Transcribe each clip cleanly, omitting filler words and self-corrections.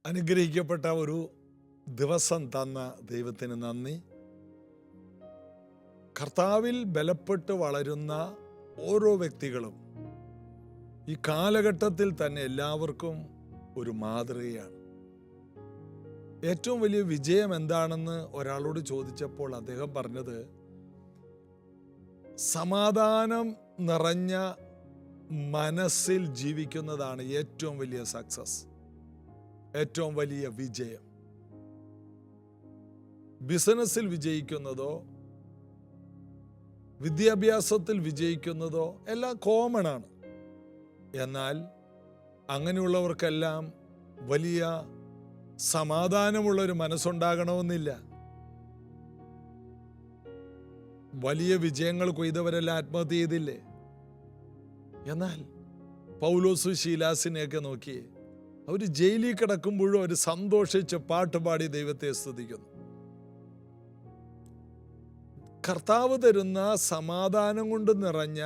അനുഗ്രഹിക്കപ്പെട്ട ഒരു ദിവസം തന്ന ദൈവത്തിന് നന്ദി. കർത്താവിൽ ബലപ്പെട്ട് വളരുന്ന ഓരോ വ്യക്തികളും ഈ കാലഘട്ടത്തിൽ തന്നെ എല്ലാവർക്കും ഒരു മാതൃകയാണ്. ഏറ്റവും വലിയ വിജയം എന്താണെന്ന് ഒരാളോട് ചോദിച്ചപ്പോൾ അദ്ദേഹം പറഞ്ഞത്, സമാധാനം നിറഞ്ഞ മനസ്സിൽ ജീവിക്കുന്നതാണ് ഏറ്റവും വലിയ സക്സസ്, ഏറ്റവും വലിയ വിജയം. ബിസിനസ്സിൽ വിജയിക്കുന്നതോ വിദ്യാഭ്യാസത്തിൽ വിജയിക്കുന്നതോ എല്ലാം കോമൺ ആണ്. എന്നാൽ അങ്ങനെയുള്ളവർക്കെല്ലാം വലിയ സമാധാനമുള്ളൊരു മനസ്സുണ്ടാകണമെന്നില്ല. വലിയ വിജയങ്ങൾ കൊയ്തവരെല്ലാം ആത്മഹത്യ ചെയ്തില്ലേ? എന്നാൽ പൗലോസ് ശീലാസിനെയൊക്കെ നോക്കിയേ, അവർ ജയിലിൽ കിടക്കുമ്പോഴും അവർ സന്തോഷിച്ച് പാട്ടുപാടി ദൈവത്തെ സ്തുതിക്കുന്നു. കർത്താവ് തരുന്ന സമാധാനം കൊണ്ട് നിറഞ്ഞ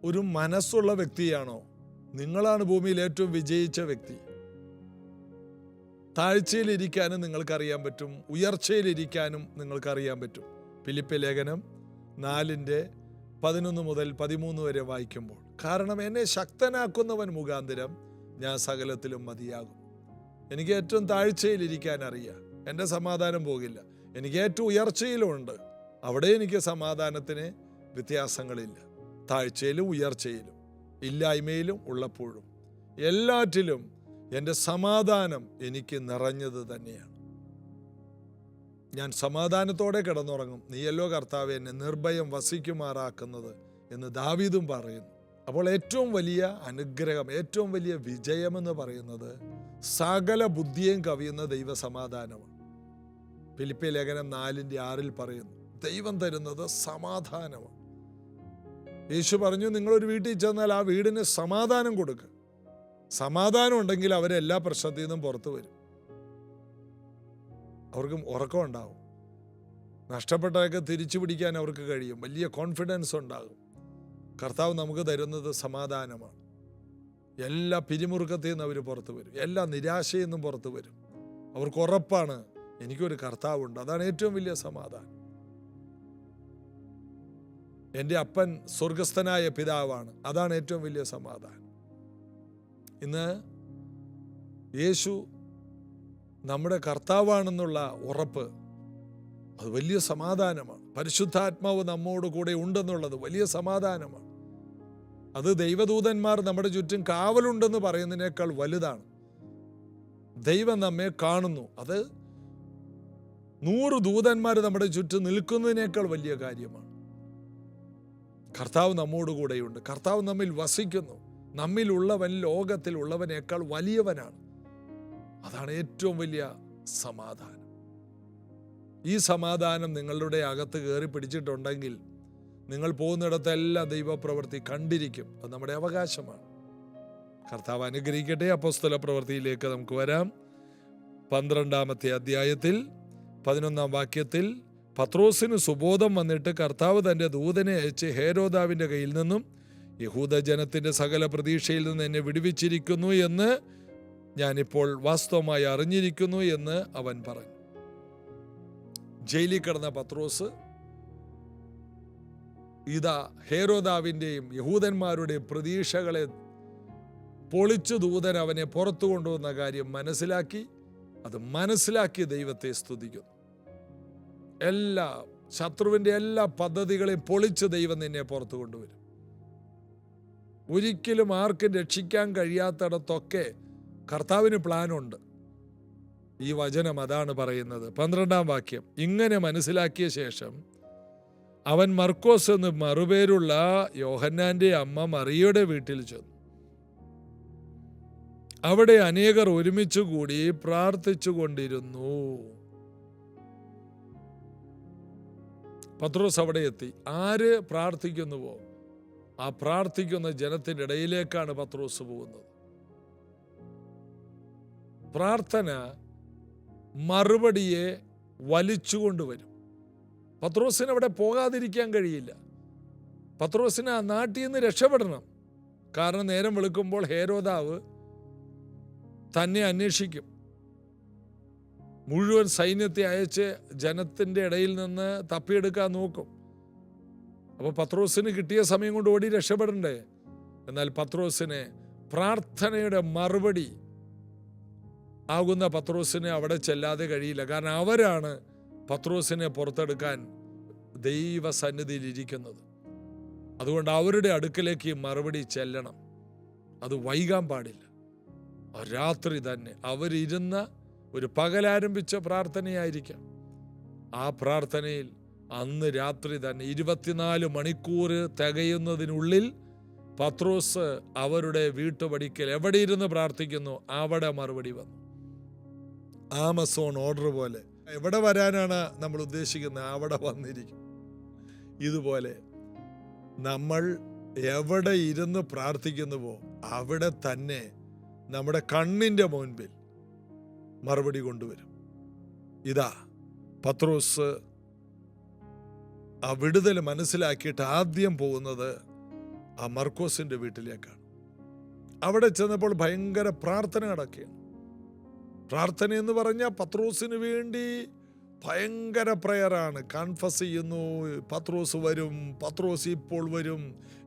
ഒരു മനസ്സുള്ള വ്യക്തിയാണോ? നിങ്ങളാണ് ഭൂമിയിൽ ഏറ്റവും വിജയിച്ച വ്യക്തി. താഴ്ചയിലിരിക്കാനും നിങ്ങൾക്കറിയാൻ പറ്റും, ഉയർച്ചയിലിരിക്കാനും നിങ്ങൾക്കറിയാൻ പറ്റും. ഫിലിപ്പി ലേഖനം 4:11 മുതൽ 13 വരെ വായിക്കുമ്പോൾ, കാരണം എന്നെ ശക്തനാക്കുന്നവൻ മുഖാന്തരം ഞാൻ സകലത്തിലും മതിയാകും. എനിക്ക് ഏറ്റവും താഴ്ചയിലിരിക്കാൻ അറിയാം, എൻ്റെ സമാധാനം പോകില്ല. എനിക്ക് ഏറ്റവും ഉയർച്ചയിലുമുണ്ട്, അവിടെ എനിക്ക് സമാധാനത്തിന് വ്യത്യാസങ്ങളില്ല. താഴ്ചയിലും ഉയർച്ചയിലും ഇല്ലായ്മയിലും ഉള്ളപ്പോഴും എല്ലാറ്റിലും എൻ്റെ സമാധാനം എനിക്ക് നിറഞ്ഞത് തന്നെയാണ്. ഞാൻ സമാധാനത്തോടെ കിടന്നുറങ്ങും, നീയല്ലോ കർത്താവേ എന്നെ നിർഭയം വസിക്കുമാറാക്കുന്നത് എന്ന് ദാവീദും പറയുന്നു. അപ്പോൾ ഏറ്റവും വലിയ അനുഗ്രഹം, ഏറ്റവും വലിയ വിജയമെന്ന് പറയുന്നത് സകല ബുദ്ധിയും കവിയുന്ന ദൈവസമാധാനമാണ്. ഫിലിപ്പി ലേഖനം 4:6 പറയുന്നു, ദൈവം തരുന്നത് സമാധാനമാണ്. യേശു പറഞ്ഞു, നിങ്ങളൊരു വീട്ടിൽ ചെന്നാൽ ആ വീടിന് സമാധാനം കൊടുക്കുക. സമാധാനം ഉണ്ടെങ്കിൽ അവരെല്ലാ പ്രശ്നത്തിൽ നിന്നും പുറത്തു വരും. അവർക്ക് ഉറക്കം ഉണ്ടാവും, നഷ്ടപ്പെട്ടതൊക്കെ തിരിച്ചു പിടിക്കാൻ അവർക്ക് കഴിയും, വലിയ കോൺഫിഡൻസ് ഉണ്ടാകും. കർത്താവ് നമുക്ക് തരുന്നത് സമാധാനമാണ്. എല്ലാ പിരിമുറുക്കത്തിൽ നിന്നും അവർ പുറത്തു വരും, എല്ലാ നിരാശയിൽ നിന്നും പുറത്തു വരും. അവർക്ക് ഉറപ്പാണ്, എനിക്കൊരു കർത്താവുണ്ട്, അതാണ് ഏറ്റവും വലിയ സമാധാനം. എൻ്റെ അപ്പൻ സ്വർഗസ്ഥനായ പിതാവാണ്, അതാണ് ഏറ്റവും വലിയ സമാധാനം. ഇന്ന് യേശു നമ്മുടെ കർത്താവാണെന്നുള്ള ഉറപ്പ്, അത് വലിയ സമാധാനമാണ്. പരിശുദ്ധാത്മാവ് നമ്മോട് കൂടെ ഉണ്ടെന്നുള്ളത് വലിയ സമാധാനമാണ്. അത് ദൈവദൂതന്മാർ നമ്മുടെ ചുറ്റും കാവലുണ്ടെന്ന് പറയുന്നതിനേക്കാൾ വലുതാണ്. ദൈവം നമ്മെ കാണുന്നു, അത് 100 ദൂതന്മാർ നമ്മുടെ ചുറ്റും നിൽക്കുന്നതിനേക്കാൾ വലിയ കാര്യമാണ്. കർത്താവ് നമ്മോട് കൂടെയുണ്ട്, കർത്താവ് നമ്മിൽ വസിക്കുന്നു. നമ്മിലുള്ളവൻ ലോകത്തിലുള്ളവനേക്കാൾ വലിയവനാണ്. അതാണ് ഏറ്റവും വലിയ സമാധാനം. ഈ സമാധാനം നിങ്ങളുടെ അകത്ത് കയറി പിടിച്ചിട്ടുണ്ടെങ്കിൽ നിങ്ങൾ പോകുന്നിടത്തെല്ലാം ദൈവപ്രവൃത്തി കണ്ടിരിക്കും. അത് നമ്മുടെ അവകാശമാണ്. കർത്താവ് അനുഗ്രഹിക്കട്ടെ. അപ്പോസ്തല പ്രവൃത്തിയിലേക്ക് നമുക്ക് വരാം. 12-ാമത്തെ അധ്യായത്തിൽ 11-ാം വാക്യത്തിൽ, പത്രോസിന് സുബോധം വന്നിട്ട് കർത്താവ് തൻ്റെ ദൂതനെ അയച്ച് ഹേരോദാവിൻ്റെ കയ്യിൽ നിന്നും യഹൂദ ജനത്തിൻ്റെ സകല പ്രതീക്ഷയിൽ നിന്ന് എന്നെ വിടുവിച്ചിരിക്കുന്നു എന്ന് ഞാനിപ്പോൾ വാസ്തവമായി അറിഞ്ഞിരിക്കുന്നു എന്ന് അവൻ പറഞ്ഞു. ജയിലിൽ കിടന്ന പത്രോസ് ഇതാ ഹേരോദാവിൻ്റെയും യഹൂദന്മാരുടെയും പ്രതീക്ഷകളെ പൊളിച്ചു ദൂതൻ അവനെ പുറത്തു കൊണ്ടുവന്ന കാര്യം മനസ്സിലാക്കി. അത് മനസ്സിലാക്കി ദൈവത്തെ സ്തുതിക്കുന്നു. എല്ലാ ശത്രുവിൻ്റെ എല്ലാ പദ്ധതികളെയും പൊളിച്ച് ദൈവം നിന്നെ പുറത്തു കൊണ്ടുവരും. ഒരിക്കലും ആർക്കും രക്ഷിക്കാൻ കഴിയാത്തിടത്തൊക്കെ കർത്താവിന് പ്ലാനുണ്ട്. ഈ വചനം അതാണ് പറയുന്നത്. 12-ാം വാക്യം, ഇങ്ങനെ മനസ്സിലാക്കിയ ശേഷം അവൻ മർക്കോസ് എന്ന് മറുപേരുള്ള യോഹന്നാന്റെ അമ്മ മറിയയുടെ വീട്ടിൽ ചെന്നു. അവിടെ അനേകർ ഒരുമിച്ച് കൂടി പ്രാർത്ഥിച്ചു കൊണ്ടിരുന്നു. പത്രോസ് അവിടെ എത്തി. ആര് പ്രാർത്ഥിക്കുന്നുവോ ആ പ്രാർത്ഥിക്കുന്ന ജനത്തിൻ്റെ ഇടയിലേക്കാണ് പത്രോസ് പോകുന്നത്. പ്രാർത്ഥന മറുപടിയെ വലിച്ചുകൊണ്ടുവരും. പത്രോസിന് അവിടെ പോകാതിരിക്കാൻ കഴിയില്ല. പത്രോസിന് ആ നാട്ടിൽ നിന്ന് രക്ഷപ്പെടണം. കാരണം നേരം വെളുക്കുമ്പോൾ ഹേരോദാവ് തന്നെ അന്വേഷിക്കും. മുഴുവൻ സൈന്യത്തെ അയച്ച് ജനത്തിൻ്റെ ഇടയിൽ നിന്ന് തപ്പിയെടുക്കാൻ നോക്കും. അപ്പോൾ പത്രോസിന് കിട്ടിയ സമയം കൊണ്ട് ഓടി രക്ഷപ്പെടണ്ടേ? എന്നാൽ പത്രോസിനെ പ്രാർത്ഥനയുടെ മറുപടി ആകുന്ന പത്രോസിനെ അവിടെ ചെല്ലാതെ കഴിയില്ല. കാരണം അവരാണ് പത്രോസിനെ പുറത്തെടുക്കാൻ ദൈവസന്നിധിയിൽ ഇരിക്കുന്നത്. അതുകൊണ്ട് അവരുടെ അടുക്കലേക്ക് മറുപടി ചെല്ലണം. അത് വൈകാൻ പാടില്ല. രാത്രി തന്നെ അവരിരുന്ന ഒരു പകലാരംഭിച്ച പ്രാർത്ഥനയായിരിക്കാം. ആ പ്രാർത്ഥനയിൽ അന്ന് രാത്രി തന്നെ 24 മണിക്കൂർ തികയുന്നതിനുള്ളിൽ പത്രോസ് അവരുടെ വീട്ടുപടിക്കൽ എവിടെ ഇരുന്ന് പ്രാർത്ഥിക്കുന്നു അവിടെ മറുപടി വന്നു. ആമസോൺ ഓർഡർ പോലെ എവിടെ വരാനാണ് നമ്മൾ ഉദ്ദേശിക്കുന്നത് അവിടെ വന്നിരിക്കും. ഇതുപോലെ നമ്മൾ എവിടെ ഇരുന്ന് പ്രാർത്ഥിക്കുന്നുവോ അവിടെ തന്നെ നമ്മുടെ കണ്ണിൻ്റെ മുൻപിൽ മറുപടി കൊണ്ടുവരും. ഇതാ പത്രോസ് ആ വിടുതൽ മനസ്സിലാക്കിയിട്ട് ആദ്യം പോകുന്നത് ആ മർക്കോസിന്റെ വീട്ടിലേക്കാണ്. അവിടെ ചെന്നപ്പോൾ ഭയങ്കര പ്രാർത്ഥന നടക്കുകയാണ്. പ്രാർത്ഥന എന്ന് പറഞ്ഞാൽ പത്രോസിന് വേണ്ടി ഭയങ്കര പ്രയറാണ്. കൺഫസ് ചെയ്യുന്നു, പത്രോസ് വരും, പത്രോസ് ഇപ്പോൾ വരും,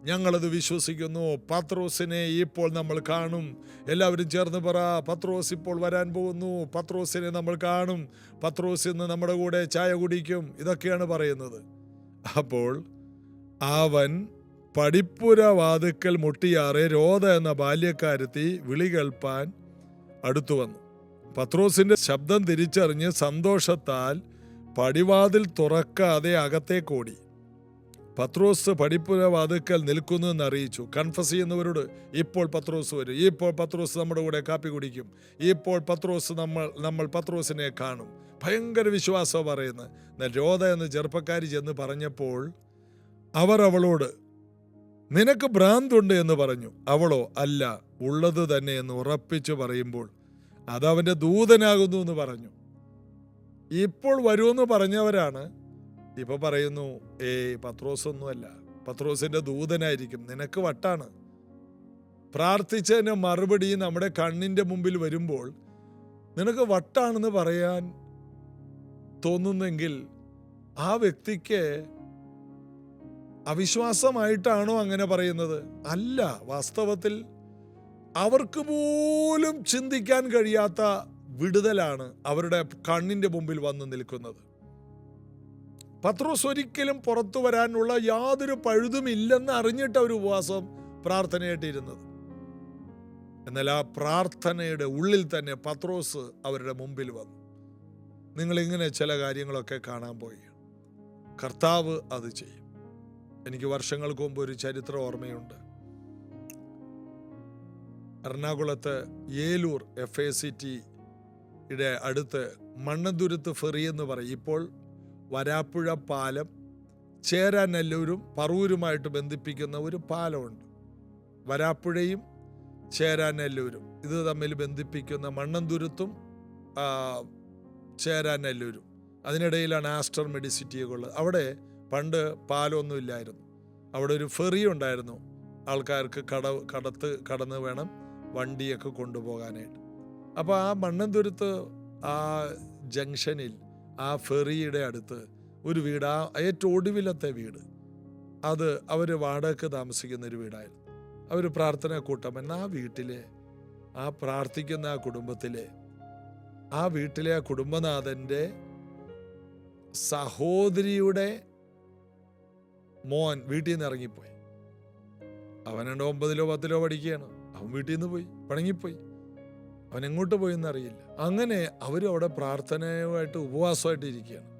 ഞങ്ങളത് വിശ്വസിക്കുന്നു, പത്രോസിനെ ഇപ്പോൾ നമ്മൾ കാണും. എല്ലാവരും ചേർന്ന് പറ, പത്രോസ് ഇപ്പോൾ വരാൻ പോകുന്നു, പത്രോസിനെ നമ്മൾ കാണും, പത്രോസ് ഇന്ന് നമ്മുടെ കൂടെ ചായ കുടിക്കും. ഇതൊക്കെയാണ് പറയുന്നത്. അപ്പോൾ അവൻ പടിപ്പുര വാതിക്കൽ മുട്ടിയാറെ രോധ എന്ന ബാല്യക്കാരത്തി വിളി കേൾപ്പാൻ അടുത്തു വന്നു. പത്രോസിന്റെ ശബ്ദം തിരിച്ചറിഞ്ഞ് സന്തോഷത്താൽ പടിവാതിൽ തുറക്കാതെ അകത്തേക്കോടി. പത്രോസ് പടിപ്പുര വാതിക്കൽ നിൽക്കുന്നു എന്നറിയിച്ചു. കൺഫസ് ചെയ്യുന്നവരോട് ഇപ്പോൾ പത്രോസ് വരും, ഇപ്പോൾ പത്രോസ് നമ്മുടെ കൂടെ കാപ്പി കുടിക്കും, ഇപ്പോൾ പത്രോസ് നമ്മൾ പത്രോസിനെ കാണും. ഭയങ്കര വിശ്വാസം പറയുന്നത്. എന്നാൽ രോധ എന്ന ചെറുപ്പക്കാരി ചെന്ന് പറഞ്ഞപ്പോൾ അവർ അവളോട് നിനക്ക് ഭ്രാന്തുണ്ട് എന്ന് പറഞ്ഞു. അവളോ അല്ല, ഉള്ളത് തന്നെ എന്ന് ഉറപ്പിച്ചു പറയുമ്പോൾ അതവൻ്റെ ദൂതനാകുന്നു എന്ന് പറഞ്ഞു. ഇപ്പോൾ വരുമെന്ന് പറഞ്ഞവരാണ് ഇപ്പൊ പറയുന്നു, പത്രോസ് ഒന്നുമല്ല, പത്രോസിന്റെ ദൂതനായിരിക്കും, നിനക്ക് വട്ടാണ്. പ്രാർത്ഥിച്ചതിന്റെ മറുപടി നമ്മുടെ കണ്ണിന്റെ മുമ്പിൽ വരുമ്പോൾ നിനക്ക് വട്ടാണെന്ന് പറയാൻ തോന്നുന്നെങ്കിൽ ആ വ്യക്തിക്ക് അവിശ്വാസമായിട്ടാണോ അങ്ങനെ പറയുന്നത്? അല്ല, വാസ്തവത്തിൽ അവർക്ക് പോലും ചിന്തിക്കാൻ കഴിയാത്ത വിടുതലാണ് അവരുടെ കണ്ണിന്റെ മുമ്പിൽ വന്ന് നിൽക്കുന്നത്. പത്രോസ് ഒരിക്കലും പുറത്തു വരാനുള്ള യാതൊരു പഴുതുമില്ലെന്ന് അറിഞ്ഞിട്ട് ഒരു ഉപവാസം പ്രാർത്ഥനയായിട്ടിരുന്നത്. എന്നാൽ ആ പ്രാർത്ഥനയുടെ ഉള്ളിൽ തന്നെ പത്രോസ് അവരുടെ മുമ്പിൽ വന്നു. നിങ്ങളിങ്ങനെ ചില കാര്യങ്ങളൊക്കെ കാണാൻ പോയി. കർത്താവ് അത് ചെയ്യും. എനിക്ക് വർഷങ്ങൾക്ക് മുമ്പ് ഒരു ചരിത്രം ഓർമ്മയുണ്ട്. എറണാകുളത്ത് ഏലൂർ FACTയുടെ അടുത്ത് മണ്ണന്തുരുത്ത് ഫെറി എന്ന് പറയും. ഇപ്പോൾ വരാപ്പുഴ പാലം ചേരാനെല്ലൂരും പറവൂരുമായിട്ട് ബന്ധിപ്പിക്കുന്ന ഒരു പാലമുണ്ട്. വരാപ്പുഴയും ചേരാനെല്ലൂരും ഇത് തമ്മിൽ ബന്ധിപ്പിക്കുന്ന മണ്ണന്തുരുത്തും ചേരാനെല്ലൂരും, അതിനിടയിലാണ് ആസ്റ്റർ മെഡിസിറ്റിയൊക്കെ ഉള്ളത്. അവിടെ പണ്ട് പാലമൊന്നും ഇല്ലായിരുന്നു. അവിടെ ഒരു ഫെറി ഉണ്ടായിരുന്നു. ആൾക്കാർക്ക് കടന്ന് വേണം വണ്ടിയൊക്കെ കൊണ്ടുപോകാനായിട്ട്. അപ്പോൾ ആ മണ്ണന്തുരുത്ത് ആ ജംഗ്ഷനിൽ ആ ഫെറിയുടെ അടുത്ത് ഒരു വീട്, ആ ഏറ്റവും ഒടുവിലത്തെ വീട്, അത് അവർ വാടകയ്ക്ക് താമസിക്കുന്നൊരു വീടായിരുന്നു. അവർ പ്രാർത്ഥന കൂട്ടം ആ വീട്ടിലെ ആ പ്രാർത്ഥിക്കുന്ന ആ കുടുംബത്തിലെ ആ വീട്ടിലെ ആ കുടുംബനാഥൻ്റെ സഹോദരിയുടെ മോൻ വീട്ടിൽ നിന്ന് ഇറങ്ങിപ്പോയി. അവൻ 9-ലോ 10-ലോ പഠിക്കുകയാണ്. അവൻ വീട്ടിൽ നിന്ന് പോയി, പണങ്ങിപ്പോയി. അവൻ എങ്ങോട്ട് പോയെന്ന് അറിയില്ല. അങ്ങനെ അവരും അവിടെ പ്രാർത്ഥനയുമായിട്ട് ഉപവാസമായിട്ട് ഇരിക്കുകയാണ്.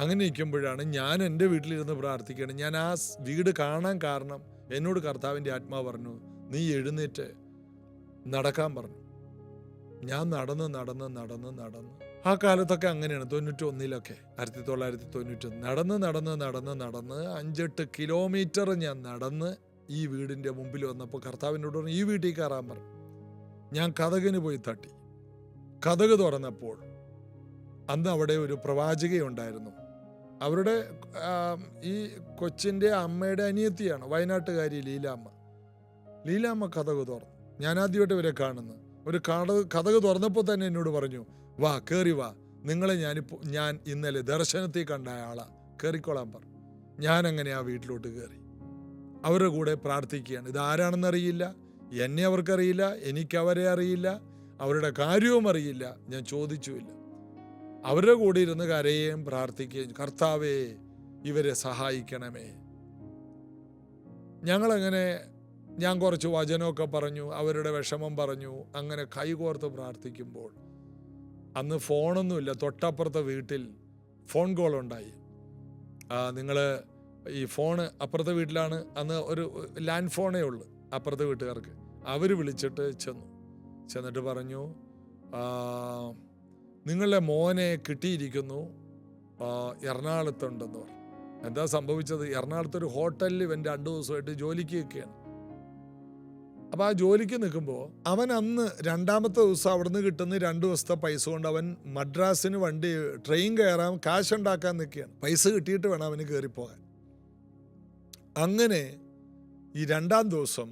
അങ്ങനെ ഇരിക്കുമ്പോഴാണ് ഞാൻ എൻ്റെ വീട്ടിലിരുന്ന് പ്രാർത്ഥിക്കുകയാണ്. ഞാൻ ആ വീട് കാണാൻ കാരണം എന്നോട് കർത്താവിൻ്റെ ആത്മാവ് പറഞ്ഞു, നീ എഴുന്നേറ്റ് നടക്കാൻ പറഞ്ഞു. ഞാൻ നടന്ന് ആ കാലത്തൊക്കെ അങ്ങനെയാണ്. 91-ലൊക്കെ 1990 നടന്ന് 5-8 കിലോമീറ്റർ ഞാൻ നടന്ന് ഈ വീടിൻ്റെ മുമ്പിൽ വന്നപ്പോൾ കർത്താവിനോട് പറഞ്ഞു, ഈ വീട്ടിൽ കയറാൻ പറഞ്ഞു. ഞാൻ കതകിന് പോയി തട്ടി. കതക് തുറന്നപ്പോൾ അന്ന് അവിടെ ഒരു പ്രവാചകയുണ്ടായിരുന്നു. അവരുടെ ഈ കൊച്ചിൻ്റെ അമ്മയുടെ അനിയത്തിയാണ്, വയനാട്ടുകാരി ലീലാമ്മ കതക് തുറന്നു. ഞാൻ ആദ്യമായിട്ട് ഇവരെ കാണുന്നു. ഒരു കതക് തുറന്നപ്പോൾ തന്നെ എന്നോട് പറഞ്ഞു, വാ കയറി വാ, നിങ്ങളെ ഞാൻ ഇന്നലെ ദർശനത്തിൽ കണ്ട ആളാ, കയറിക്കോളാൻ പറഞ്ഞു. ഞാനങ്ങനെ ആ വീട്ടിലോട്ട് കയറി അവരുടെ കൂടെ പ്രാർത്ഥിക്കുകയാണ്. ഇതാരാണെന്നറിയില്ല, എന്നെ അവർക്കറിയില്ല, എനിക്കവരെ അറിയില്ല, അവരുടെ കാര്യവും അറിയില്ല, ഞാൻ ചോദിച്ചുമില്ല. അവരുടെ കൂടെ ഇരുന്ന് കരയുകയും പ്രാർത്ഥിക്കുകയും, കർത്താവേ ഇവരെ സഹായിക്കണമേ. ഞാൻ കുറച്ച് വചനമൊക്കെ പറഞ്ഞു, അവരുടെ വിഷമം പറഞ്ഞു. അങ്ങനെ കൈകോർത്ത് പ്രാർത്ഥിക്കുമ്പോൾ അന്ന് ഫോണൊന്നുമില്ല. തൊട്ടപ്പുറത്തെ വീട്ടിൽ ഫോൺ കോൾ ഉണ്ടായി. നിങ്ങൾ ഈ ഫോണ് അപ്പുറത്തെ വീട്ടിലാണ്, അന്ന് ഒരു ലാൻഡ് ഫോണേ ഉള്ളു അപ്പുറത്തെ വീട്ടുകാർക്ക്. അവർ വിളിച്ചിട്ട് ചെന്നിട്ട് പറഞ്ഞു, നിങ്ങളുടെ മോനെ കിട്ടിയിരിക്കുന്നു, എറണാകുളത്തുണ്ടെന്ന് പറഞ്ഞു. എന്താ സംഭവിച്ചത്? എറണാകുളത്തൊരു ഹോട്ടലിൽ ഇവൻ 2 ദിവസമായിട്ട് ജോലിക്ക് നിൽക്കുകയാണ്. അപ്പം ആ ജോലിക്ക് നിൽക്കുമ്പോൾ അവൻ അന്ന് 2ാമത്തെ ദിവസം അവിടുന്ന് കിട്ടുന്ന 2 ദിവസത്തെ പൈസ കൊണ്ട് അവൻ മദ്രാസിന് ട്രെയിൻ കയറാൻ കാശുണ്ടാക്കാൻ നിൽക്കുകയാണ്. പൈസ കിട്ടിയിട്ട് വേണം അവന് കയറിപ്പോകാൻ. അങ്ങനെ ഈ 2ാം ദിവസം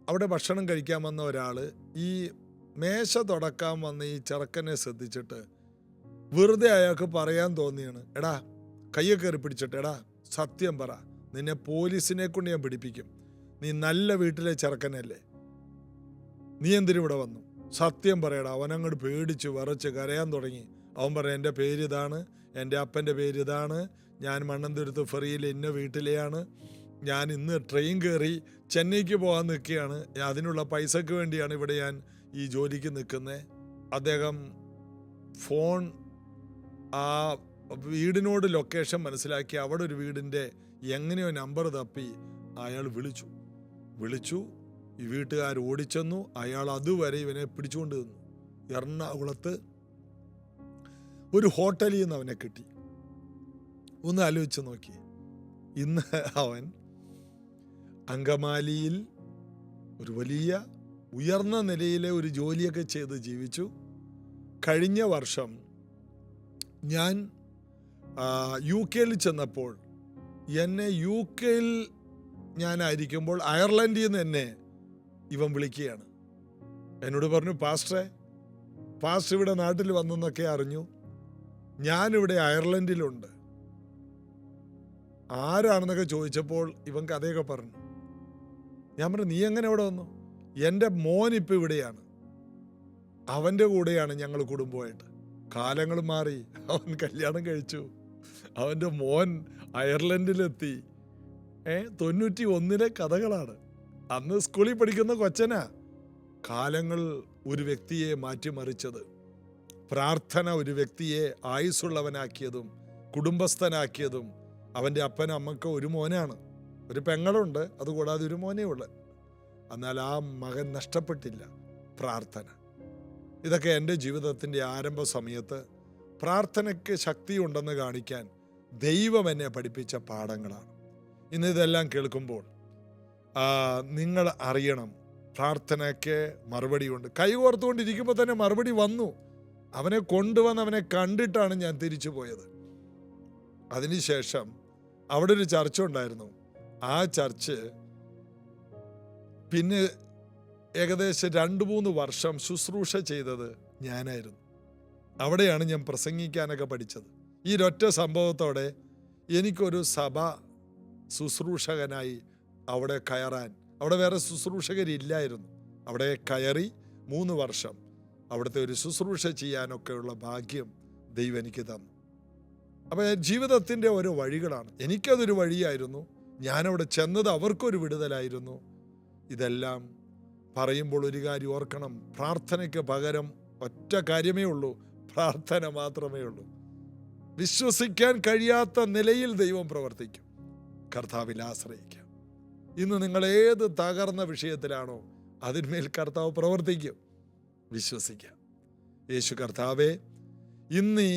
അവിടെ ഭക്ഷണം കഴിക്കാൻ വന്ന ഒരാൾ ഈ മേശ തുടക്കാൻ വന്ന ഈ ചെറുക്കനെ ശ്രദ്ധിച്ചിട്ട് വെറുതെ അയാൾക്ക് പറയാൻ തോന്നിയാണ്, എടാ കയ്യൊക്കെ കയറി പിടിച്ചിട്ട്, എടാ സത്യം പറ, നിന്നെ പോലീസിനെ കൊണ്ട് ഞാൻ പിടിപ്പിക്കും, നീ നല്ല വീട്ടിലെ ചെറുക്കനല്ലേ, നീ എന്തിനിവിടെ വന്നു, സത്യം പറയടാ. അവനങ്ങോട്ട് പേടിച്ച് വിറച്ച് കരയാൻ തുടങ്ങി. അവൻ പറയാം, എൻ്റെ പേര് ഇതാണ്, എൻ്റെ അപ്പൻ്റെ പേര് ഇതാണ്, ഞാൻ മണ്ണന്തുരുത്ത് ഫെറിയിൽ ഇന്ന വീട്ടിലെയാണ്, ഞാൻ ഇന്ന് ട്രെയിൻ കയറി ചെന്നൈക്ക് പോകാൻ നിൽക്കുകയാണ്, അതിനുള്ള പൈസക്ക് വേണ്ടിയാണ് ഇവിടെ ഞാൻ ഈ ജോലിക്ക് നിൽക്കുന്നത്. അദ്ദേഹം ഫോൺ ആ വീടിനോട് ലൊക്കേഷൻ മനസ്സിലാക്കി അവിടെ ഒരു വീടിൻ്റെ എങ്ങനെയോ നമ്പർ തപ്പി അയാൾ വിളിച്ചു. ഈ വീട്ടുകാർ ഓടിച്ചെന്നു. അയാൾ അതുവരെ ഇവനെ പിടിച്ചുകൊണ്ട് നിന്നു. എറണാകുളത്ത് ഒരു ഹോട്ടലിൽ നിന്ന് അവനെ കിട്ടി. ഒന്ന് ആലോചിച്ച് നോക്കി, ഇന്ന് അവൻ അങ്കമാലിയിൽ ഒരു വലിയ ഉയർന്ന നിലയിലെ ഒരു ജോലിയൊക്കെ ചെയ്ത് ജീവിച്ചു. കഴിഞ്ഞ വർഷം ഞാൻ UK ചെന്നപ്പോൾ എന്നെ UK ഞാനായിരിക്കുമ്പോൾ അയർലൻഡിൽ നിന്ന് എന്നെ ഇവൻ വിളിക്കുകയാണ്. എന്നോട് പറഞ്ഞു, പാസ്റ്റർ ഇവിടെ നാട്ടിൽ വന്നെന്നൊക്കെ അറിഞ്ഞു, ഞാനിവിടെ അയർലൻഡിലുണ്ട്. ആരാണെന്നൊക്കെ ചോദിച്ചപ്പോൾ ഇവൻ കഥയൊക്കെ പറഞ്ഞു. ഞാൻ പറഞ്ഞു, നീ എങ്ങനെ ഇവിടെ വന്നു? എൻ്റെ മോൻ ഇപ്പം ഇവിടെയാണ്, അവൻ്റെ കൂടെയാണ് ഞങ്ങൾ കുടുംബമായിട്ട്. കാലങ്ങൾ മാറി, അവൻ കല്യാണം കഴിച്ചു, അവൻ്റെ മോൻ അയർലൻഡിലെത്തി. 91 കഥകളാണ്. അന്ന് സ്കൂളിൽ പഠിക്കുന്ന കൊച്ചനാ. കാലങ്ങൾ ഒരു വ്യക്തിയെ മാറ്റിമറിച്ചത്. പ്രാർത്ഥന ഒരു വ്യക്തിയെ ആയുസ്സുള്ളവനാക്കിയതും കുടുംബസ്ഥനാക്കിയതും. അവൻ്റെ അപ്പനും അമ്മക്ക് ഒരു മോനാണ്, ഒരു പെങ്ങളുണ്ട്, അതുകൂടാതെ ഒരു മോനേ ഉള്ളു. എന്നാൽ ആ മകൻ നഷ്ടപ്പെട്ടില്ല. പ്രാർത്ഥന. ഇതൊക്കെ എൻ്റെ ജീവിതത്തിൻ്റെ ആരംഭ സമയത്ത് പ്രാർത്ഥനയ്ക്ക് ശക്തിയുണ്ടെന്ന് കാണിക്കാൻ ദൈവം എന്നെ പഠിപ്പിച്ച പാഠങ്ങളാണ്. ഇന്ന് ഇതെല്ലാം കേൾക്കുമ്പോൾ നിങ്ങൾ അറിയണം, പ്രാർത്ഥനയ്ക്ക് മറുപടിയുണ്ട്. കൈകോർത്തുകൊണ്ടിരിക്കുമ്പോൾ തന്നെ മറുപടി വന്നു. അവനെ കൊണ്ടുവന്ന് അവനെ കണ്ടിട്ടാണ് ഞാൻ തിരിച്ചു പോയത്. അതിനുശേഷം അവിടെ ഒരു ചർച്ച ഉണ്ടായിരുന്നു. ആ ചർച്ച് പിന്നെ ഏകദേശം 2-3 വർഷം ശുശ്രൂഷ ചെയ്തത് ഞാനായിരുന്നു. അവിടെയാണ് ഞാൻ പ്രസംഗിക്കാനൊക്കെ പഠിച്ചത്. ഈ ഒരൊറ്റ സംഭവത്തോടെ എനിക്കൊരു സഭ ശുശ്രൂഷകനായി അവിടെ കയറാൻ, അവിടെ വേറെ ശുശ്രൂഷകരില്ലായിരുന്നു, അവിടെ കയറി 3 വർഷം അവിടുത്തെ ഒരു ശുശ്രൂഷ ചെയ്യാനൊക്കെയുള്ള ഭാഗ്യം ദൈവം എനിക്ക് തന്നു. അപ്പോൾ ജീവിതത്തിൻ്റെ ഓരോ വഴികളാണ്. എനിക്കതൊരു വഴിയായിരുന്നു. ഞാനവിടെ ചെന്നത് അവർക്കൊരു വിടുതലായിരുന്നു. ഇതെല്ലാം പറയുമ്പോൾ ഒരു കാര്യം ഓർക്കണം, പ്രാർത്ഥനയ്ക്ക് പകരം ഒറ്റ കാര്യമേ ഉള്ളൂ, പ്രാർത്ഥന മാത്രമേ ഉള്ളൂ. വിശ്വസിക്കാൻ കഴിയാത്ത നിലയിൽ ദൈവം പ്രവർത്തിക്കും. കർത്താവിൽ ആശ്രയിക്കാം. ഇന്ന് നിങ്ങൾ ഏത് തകർന്ന വിഷയത്തിലാണോ അതിന്മേൽ കർത്താവ് പ്രവർത്തിക്കും. വിശ്വസിക്കാം. യേശു കർത്താവേ, ഇന്ന് ഈ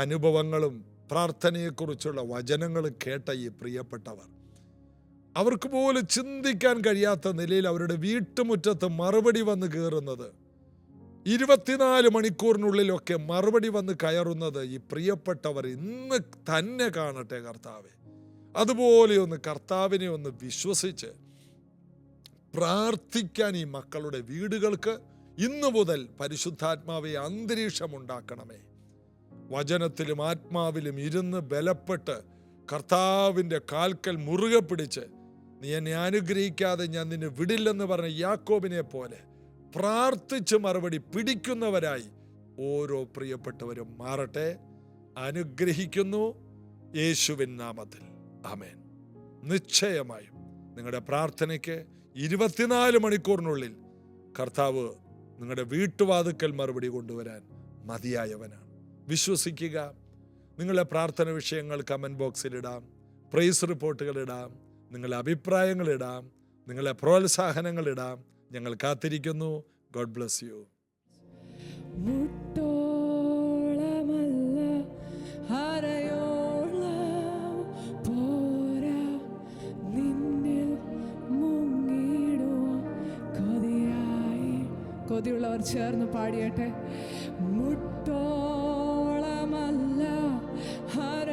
അനുഭവങ്ങളും പ്രാർത്ഥനയെക്കുറിച്ചുള്ള വചനങ്ങളും കേട്ട ഈ പ്രിയപ്പെട്ടവർ, അവർക്ക് പോലും ചിന്തിക്കാൻ കഴിയാത്ത നിലയിൽ അവരുടെ വീട്ടുമുറ്റത്ത് മറുപടി വന്ന് കയറുന്നത്, 24 മണിക്കൂറിനുള്ളിലൊക്കെ മറുപടി വന്ന് കയറുന്നത് ഈ പ്രിയപ്പെട്ടവർ ഇന്ന് തന്നെ കാണട്ടെ കർത്താവേ. അതുപോലെ ഒന്ന് കർത്താവിനെ ഒന്ന് വിശ്വസിച്ച് പ്രാർത്ഥിക്കാൻ ഈ മക്കളുടെ വീടുകൾക്ക് ഇന്നു മുതൽ പരിശുദ്ധാത്മാവെ അന്തരീക്ഷമുണ്ടാക്കണമേ. വചനത്തിലും ആത്മാവിലും ഇരുന്ന് ബലപ്പെട്ട് കർത്താവിൻ്റെ കാൽക്കൽ മുറുകെ പിടിച്ച്, നീ എന്നെ അനുഗ്രഹിക്കാതെ ഞാൻ നിന്നെ വിടില്ലെന്ന് പറഞ്ഞ യാക്കോബിനെ പോലെ പ്രാർത്ഥിച്ച് മറുപടി പിടിക്കുന്നവരായി ഓരോ പ്രിയപ്പെട്ടവരും മാറട്ടെ. അനുഗ്രഹിക്കുന്നു യേശുവിൻ നാമത്തിൽ. ആമേൻ. നിശ്ചയമായും നിങ്ങളുടെ പ്രാർത്ഥനയ്ക്ക് 24 മണിക്കൂറിനുള്ളിൽ കർത്താവ് നിങ്ങളുടെ വീട്ടുവാതുക്കൽ മറുപടി കൊണ്ടുവരാൻ മതിയായവനാണ്. വിശ്വസിക്കുക. നിങ്ങളുടെ പ്രാർത്ഥന വിഷയങ്ങൾ കമൻറ്റ് ബോക്സിലിടാം, പ്രൈസ് റിപ്പോർട്ടുകളിടാം, നിങ്ങളുടെ അഭിപ്രായങ്ങളിടാം, നിങ്ങളുടെ പ്രോത്സാഹനങ്ങളിടാം. ഞങ്ങൾ കാത്തിരിക്കുന്നു. God bless you. കൊതിയുള്ളവർ ചേർന്ന് പാടിയട്ടെ. മുട്ടോളമല്ല ഹര